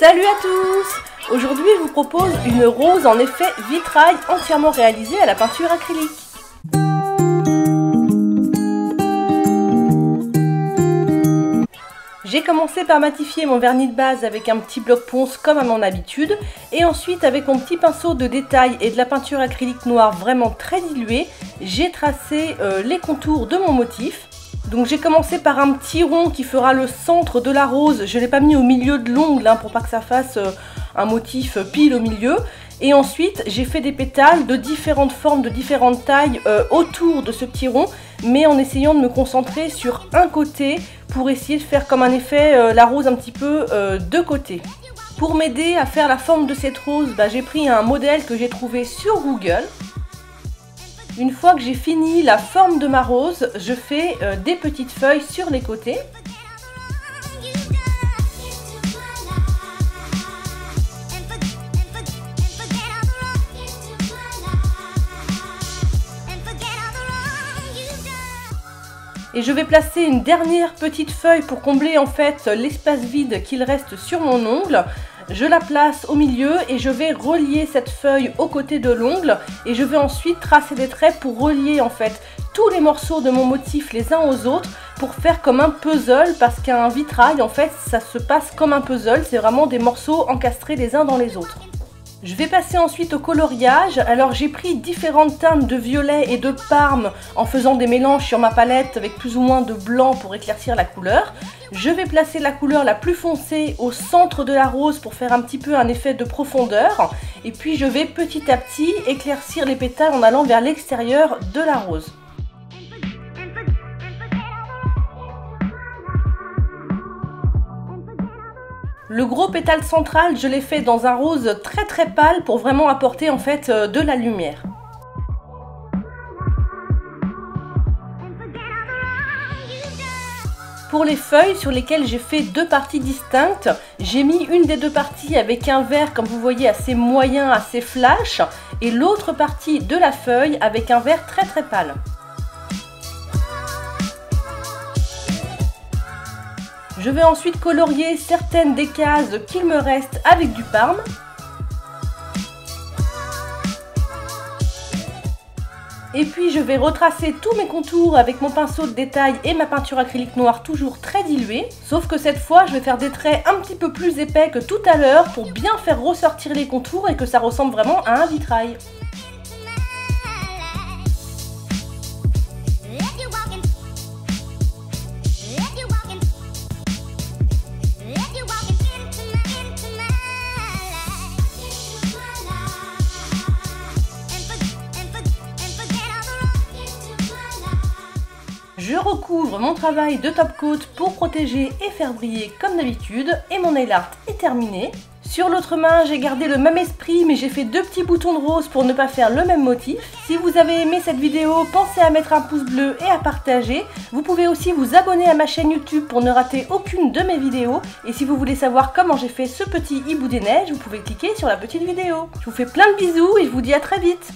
Salut à tous! Aujourd'hui je vous propose une rose en effet vitrail entièrement réalisée à la peinture acrylique. J'ai commencé par matifier mon vernis de base avec un petit bloc ponce comme à mon habitude et ensuite avec mon petit pinceau de détail et de la peinture acrylique noire vraiment très diluée, j'ai tracé les contours de mon motif. Donc j'ai commencé par un petit rond qui fera le centre de la rose, je ne l'ai pas mis au milieu de l'ongle pour pas que ça fasse un motif pile au milieu. Et ensuite j'ai fait des pétales de différentes formes, de différentes tailles autour de ce petit rond, mais en essayant de me concentrer sur un côté pour essayer de faire comme un effet la rose un petit peu de côté. Pour m'aider à faire la forme de cette rose, j'ai pris un modèle que j'ai trouvé sur Google. Une fois que j'ai fini la forme de ma rose, je fais des petites feuilles sur les côtés. Et je vais placer une dernière petite feuille pour combler en fait l'espace vide qu'il reste sur mon ongle. Je la place au milieu et je vais relier cette feuille aux côtés de l'ongle et je vais ensuite tracer des traits pour relier en fait tous les morceaux de mon motif les uns aux autres pour faire comme un puzzle, parce qu'un vitrail en fait ça se passe comme un puzzle, c'est vraiment des morceaux encastrés les uns dans les autres. Je vais passer ensuite au coloriage. Alors j'ai pris différentes teintes de violet et de parme en faisant des mélanges sur ma palette avec plus ou moins de blanc pour éclaircir la couleur. Je vais placer la couleur la plus foncée au centre de la rose pour faire un petit peu un effet de profondeur. Et puis je vais petit à petit éclaircir les pétales en allant vers l'extérieur de la rose. Le gros pétale central, je l'ai fait dans un rose très très pâle pour vraiment apporter en fait de la lumière. Pour les feuilles sur lesquelles j'ai fait deux parties distinctes, j'ai mis une des deux parties avec un vert comme vous voyez assez moyen, assez flash, et l'autre partie de la feuille avec un vert très très pâle. Je vais ensuite colorier certaines des cases qu'il me reste avec du parme. Et puis je vais retracer tous mes contours avec mon pinceau de détail et ma peinture acrylique noire toujours très diluée. Sauf que cette fois je vais faire des traits un petit peu plus épais que tout à l'heure pour bien faire ressortir les contours et que ça ressemble vraiment à un vitrail. Je recouvre mon travail de top coat pour protéger et faire briller comme d'habitude et mon nail art est terminé. Sur l'autre main, j'ai gardé le même esprit mais j'ai fait deux petits boutons de rose pour ne pas faire le même motif. Si vous avez aimé cette vidéo, pensez à mettre un pouce bleu et à partager. Vous pouvez aussi vous abonner à ma chaîne YouTube pour ne rater aucune de mes vidéos. Et si vous voulez savoir comment j'ai fait ce petit hibou des neiges, vous pouvez cliquer sur la petite vidéo. Je vous fais plein de bisous et je vous dis à très vite.